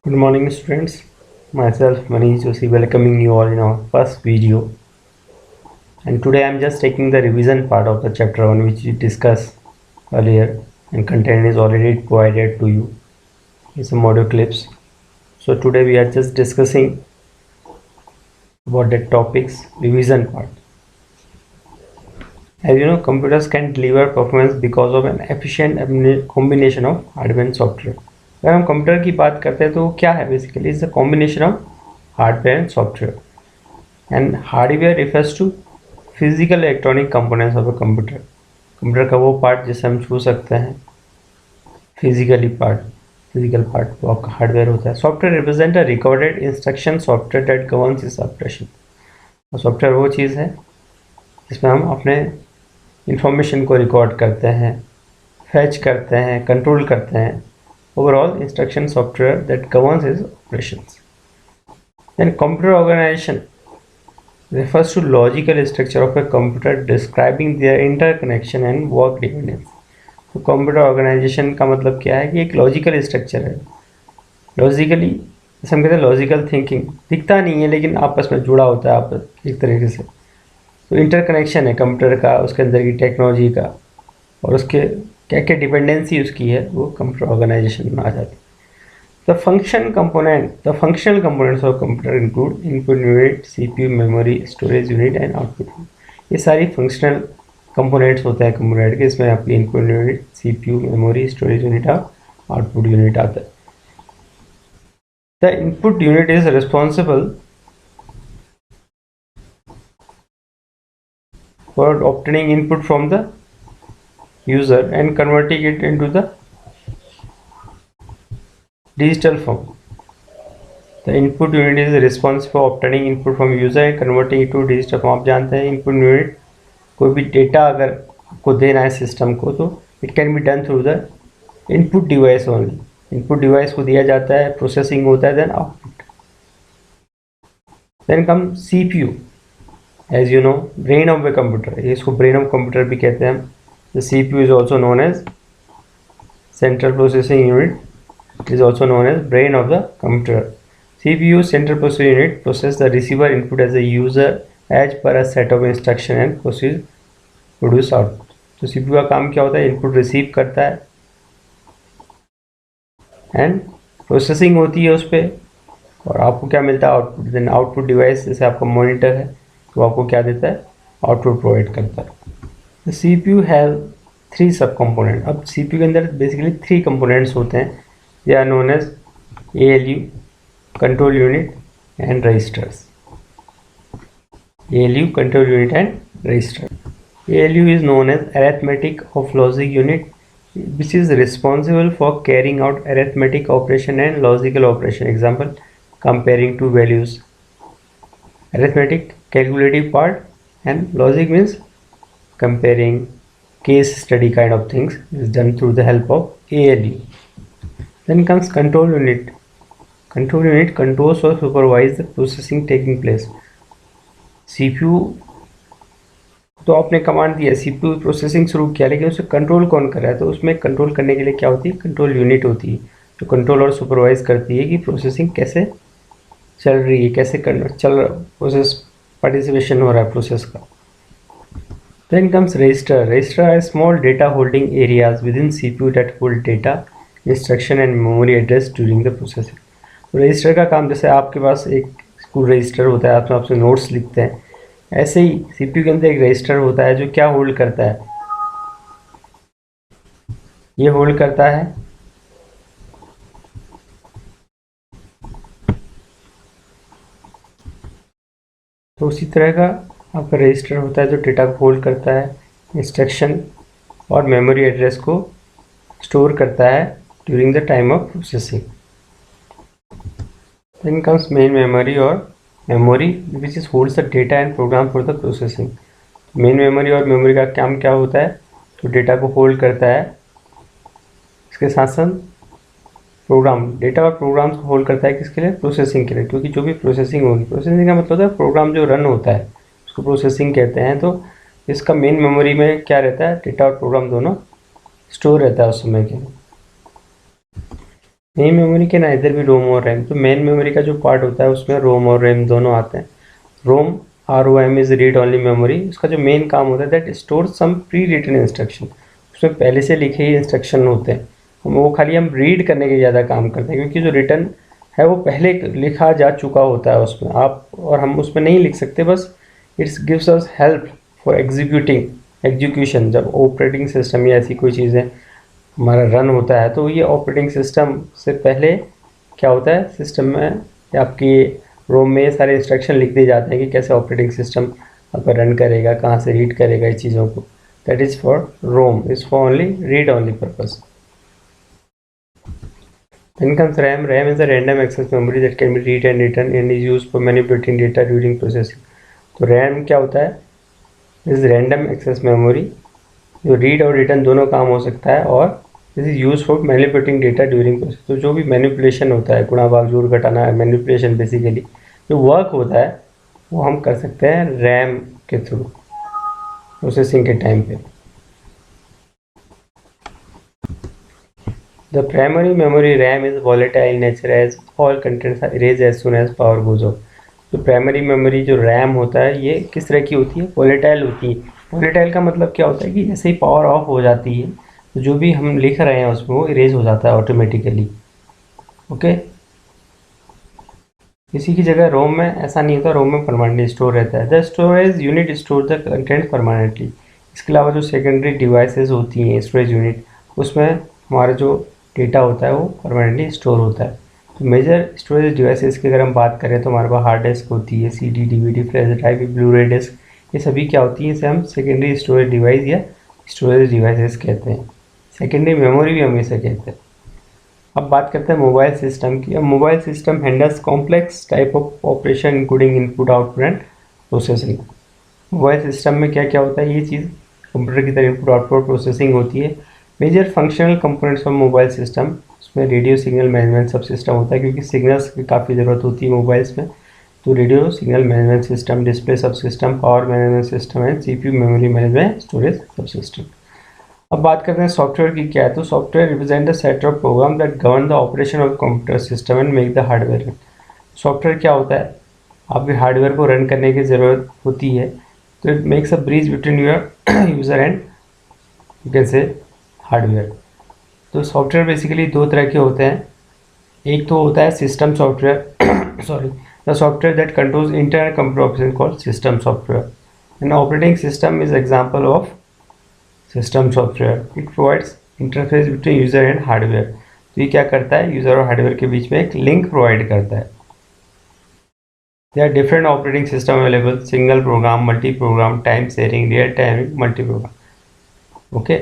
Good morning, students. Myself, Manish Joshi, welcoming you all in our first video. And today I'm just taking the revision part of the chapter 1, which we discussed earlier, and content is already provided to you. It's some audio clips. So today we are just discussing about the topics revision part. As you know, computers can deliver performance because of an efficient combination of hardware and software. अगर हम computer की बात करते हैं तो क्या है basically it's a combination of hardware and software and hardware refers to physical electronic components of a computer. Computer का वो पार्ट जिसे हम छू सकते हैं, फिजिकल पार्ट वो आपका हार्डवेयर होता है। Software represent a recorded instruction software that governs its operation. और सॉफ्टवेयर वो चीज़ है जिसमें हम अपने इंफॉर्मेशन को रिकॉर्ड करते हैं, फैच करते हैं, कंट्रोल करते हैं। Overall instruction software that governs its operations. Then computer organization refers to logical structure of a computer describing their interconnection and work dependence. तो कंप्यूटर ऑर्गेनाइजेशन का मतलब क्या है कि एक लॉजिकल स्ट्रक्चर है। लॉजिकली जैसे हम कहते हैं लॉजिकल थिंकिंग, दिखता नहीं है लेकिन आपस में जुड़ा होता है आप एक तरीके से। तो इंटरकनेक्शन है कंप्यूटर का, उसके अंदर की टेक्नोलॉजी का, और उसके क्या क्या डिपेंडेंसी उसकी है वो कंप्यूटर ऑर्गेनाइजेशन में आ जाती है। The functional components of computer include input unit, CPU, memory, storage unit and output unit. ये सारी फंक्शनल कंपोनेंट्स होते हैं कंप्यूटर के। इसमें आपकी input unit, CPU, memory, storage unit और आउटपुट यूनिट आता है। The input unit is responsible for obtaining input from the user and converting it into the digital form. The input unit is responsible for obtaining input from user and converting it to digital form. आप जानते हैं input unit कोई भी data अगर आपको देना है system को तो it can be done through the input device only. input device को दिया जाता है, प्रोसेसिंग होता है, then output. Then comes CPU. As you know, brain of a computer. इसको brain of computer भी कहते हैं। The CPU is also known as central processing unit. It is also known as brain of the computer. CPU central processing unit process the receiver input as a user as per a set of instruction and produce output. तो CPU का काम क्या होता है? Input receive करता है and processing होती है उस पर, और आपको क्या मिलता है? आउटपुट। देन आउटपुट डिवाइस जैसे आपका मॉनिटर है तो आपको क्या देता है? आउटपुट प्रोवाइड करता है। The CPU has 3 सब कंपोनेंट। अब CPU के अंदर बेसिकली 3 कंपोनेंट्स होते हैं। They are known as ALU, control unit and registers. ALU, control unit and register. ALU is known as arithmetic of logic unit which is responsible for carrying out arithmetic operation and logical operation. Example, comparing two values. Arithmetic, calculative part, and logic means comparing, case study kind of things is done through the help of ALU. Then comes control unit. Control unit controls or supervise the processing taking place. CPU तो आपने command दिया, CPU processing शुरू किया, लेकिन उसे control कौन कर रहा है? तो उसमें कंट्रोल करने के लिए क्या होती है? कंट्रोल यूनिट होती है जो कंट्रोल और सुपरवाइज करती है कि प्रोसेसिंग कैसे चल रही है, कैसे प्रोसेस पार्टिसिपेशन हो रहा है प्रोसेस का। Then comes register. Register are small data holding areas within CPU that hold data, instruction and memory address during the processing. तो रजिस्टर का काम, जैसे आपके पास एक स्कूल रजिस्टर होता है, आपने आपसे नोट्स लिखते हैं, ऐसे ही CPU के अंदर एक रजिस्टर होता है जो क्या होल्ड करता है? ये होल्ड करता है तो उसी तरह का आपका रजिस्टर होता है जो डेटा को होल्ड करता है, इंस्ट्रक्शन और मेमोरी एड्रेस को स्टोर करता है during the time of processing. Then comes main memory और memory which is holds the data and program for the processing. Main memory और मेमोरी का काम क्या होता है? तो डेटा को होल्ड करता है, इसके साथ साथ प्रोग्राम, डेटा और प्रोग्राम्स को होल्ड करता है किसके लिए? प्रोसेसिंग के लिए, क्योंकि जो भी प्रोसेसिंग होगी, प्रोसेसिंग का मतलब होता है प्रोग्राम जो रन होता है उसको प्रोसेसिंग कहते हैं। तो इसका मेन मेमोरी में क्या रहता है? डेटा और प्रोग्राम दोनों स्टोर रहता है उस समय के लिए। मेन मेमोरी के ना इधर भी रोम और रैम, तो मेन मेमोरी का जो पार्ट होता है उसमें रोम और रैम दोनों आते हैं। ROM ROM is read only memory, उसका जो मेन काम होता है that store some pre written instruction, उसमें पहले से लिखे ही इंस्ट्रक्शन होते हैं, वो खाली हम रीड करने के ज़्यादा काम करते हैं, क्योंकि जो रिटर्न है वो पहले लिखा जा चुका होता है उसमें, आप और हम उसमें नहीं लिख सकते, बस it's gives us help for execution. जब ऑपरेटिंग सिस्टम या ऐसी कोई चीज़ें हमारा रन होता है तो ये ऑपरेटिंग सिस्टम से पहले क्या होता है, सिस्टम में या आपकी रोम में ये सारे इंस्ट्रक्शन लिख दिए जाते हैं कि कैसे ऑपरेटिंग सिस्टम आपका रन करेगा, कहाँ से रीड करेगा, इस चीज़ों को। That is for ROM, is for only read only purpose. Then comes RAM. RAM is a random access memory that can be read and written and is used for manipulating data during processing. तो RAM क्या होता है, is random access memory, जो read और return दोनों काम हो सकता है, और this is use for manipulating data during process. तो जो भी मैनिपुलेशन होता है, गुणा भाग जोड़ घटाना, मैनिपुलेशन बेसिकली जो वर्क होता है वो हम कर सकते हैं रैम के थ्रू प्रोसेसिंग के टाइम पे। The primary memory RAM is volatile nature as all contents are erase as soon as power goes off. तो प्राइमरी मेमोरी जो रैम होता है ये किस तरह की होती है, वॉलेटाइल होती है। वॉलेटाइल का मतलब क्या होता है कि जैसे ही पावर ऑफ हो जाती है तो जो भी हम लिख रहे हैं उसमें वो इरेज हो जाता है ऑटोमेटिकली। ओके, इसी की जगह रोम में ऐसा नहीं होता, रोम में परमानेंटली स्टोर रहता है। The storage unit store the content permanently. इसके अलावा जो सेकेंडरी डिवाइसेस होती हैं स्टोरेज यूनिट, उसमें हमारा जो डेटा होता है वो परमानेंटली स्टोर होता है। तो मेजर स्टोरेज डिवाइसेस की अगर हम बात करें तो हमारे पास हार्ड डिस्क होती है, CD, DVD, flash drive, Blu-ray disc, ये सभी क्या होती है, इसे हम सेकेंडरी स्टोरेज डिवाइस या स्टोरेज डिवाइसेस कहते हैं। सेकेंडरी मेमोरी भी हम इसे कहते हैं। अब बात करते हैं मोबाइल सिस्टम की। अब mobile system handles complex type of operation including input output and processing. Mobile system में क्या क्या होता है, ये चीज़ कंप्यूटर की तरह इनपुट आउटपुट प्रोसेसिंग होती है। Major functional components of mobile system, उसमें radio signal management subsystem होता है, क्योंकि सिग्नल्स की काफ़ी ज़रूरत होती है मोबाइल्स में। तो radio signal management system, display subsystem, power management system and CPU memory management storage subsystem. अब बात करते हैं सॉफ्टवेयर की क्या है। तो software represent the set of program that govern the operation of computer system and make the hardware run. Software क्या होता है, आपके हार्डवेयर को रन करने की ज़रूरत होती है, तो it makes a bridge between your user and you can say hardware. तो सॉफ्टवेयर बेसिकली दो तरह के होते हैं। एक तो होता है system software sorry, the software that controls internal computer operation called system software, and operating system is example of system software. It provides interface between user and hardware. तो ये क्या करता है, यूज़र और हार्डवेयर के बीच में एक लिंक प्रोवाइड करता है। There are different operating system available, single program, multi program, time sharing, real time, multi program. Okay,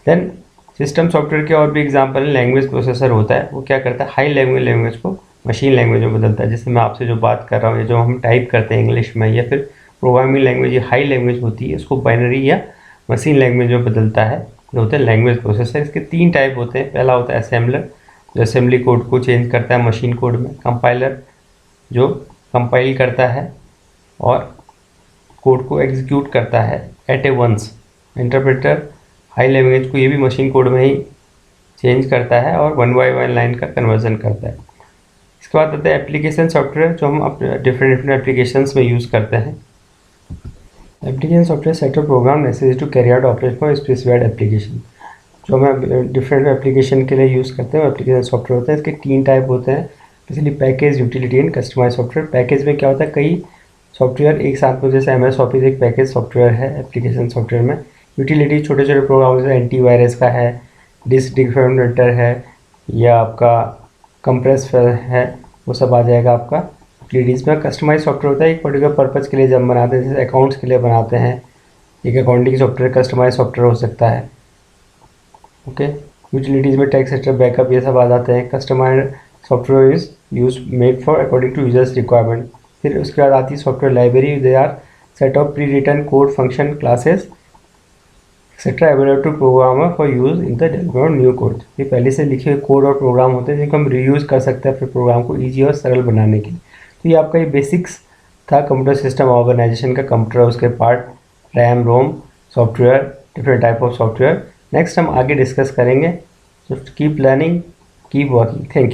then system software के और भी एग्जांपल लैंग्वेज प्रोसेसर होता है, वो क्या करता है, हाई लैंग्वेज को मशीन लैंग्वेज में बदलता है। जैसे मैं आपसे जो बात कर रहा हूँ, ये जो हम टाइप करते हैं इंग्लिश में या फिर प्रोग्रामिंग लैंग्वेज, ये हाई लैंग्वेज होती है, इसको बाइनरी या मशीन लैंग्वेज में बदलता है, जो होता है लैंग्वेज प्रोसेसर। इसके तीन टाइप होते हैं। पहला होता है असेंबलर, जो असेंबली कोड को चेंज करता है मशीन कोड में। कंपाइलर, जो कंपाइल करता है और कोड को एग्जीक्यूट करता है एट ए वंस। इंटरप्रेटर, हाई लैंग्वेज को ये भी मशीन कोड में ही चेंज करता है और 1 बाय 1 लाइन का कन्वर्जन करता है। इसके बाद आता है एप्लीकेशन सॉफ्टवेयर, जो हम अपने डिफरेंट एप्लीकेशंस में यूज़ करते हैं। Application software set of program necessary to carry out operation for specified application, जो हमें डिफरेंट एप्लीकेशन के लिए यूज़ करते हैं, एप्लीकेशन सॉफ्टवेयर होते हैं। इसके तीन टाइप होते हैं, basically package, utility and customize software. Package में क्या होता है, कई सॉफ्टवेयर एक साथ में, जैसे MS ऑफिस एक पैकेज सॉफ्टवेयर है एप्लीकेशन सॉफ्टवेयर में। यूटिलिटी छोटे छोटे प्रोग्राम, जैसे एंटीवायरस का है, डिस्क डिफरेंटर है, या आपका कंप्रेस है, वो सब आ जाएगा आपका यूटिलिटीज़ में। कस्टमाइज सॉफ्टवेयर होता है एक पर्टिकुलर पर्पज़ के लिए जब बनाते हैं, जैसे अकाउंट्स के लिए बनाते हैं, एक अकाउंटिंग सॉफ्टवेयर कस्टमाइज सॉफ्टवेयर हो सकता है। ओके, यूटिलिटीज़ में टेक्स्ट एक्स्ट्रा बैकअप ये सब आ जाते हैं। Customize software is use made for according to users requirement. फिर उसके बाद आती है software library, they are set of pre written code, function, classes etcetera available to programmer for use in the development new code. ये पहले से लिखे हुए कोड और प्रोग्राम होते हैं जिनको हम रीयूज़ कर सकते हैं फिर प्रोग्राम को ईजी और सरल बनाने के लिए। तो ये आपका ये बेसिक्स था कंप्यूटर सिस्टम ऑर्गेनाइजेशन का। कंप्यूटर, उसके part, RAM, ROM, software, different type of software. Next हम आगे डिस्कस करेंगे। तो keep learning, keep working. Thank you.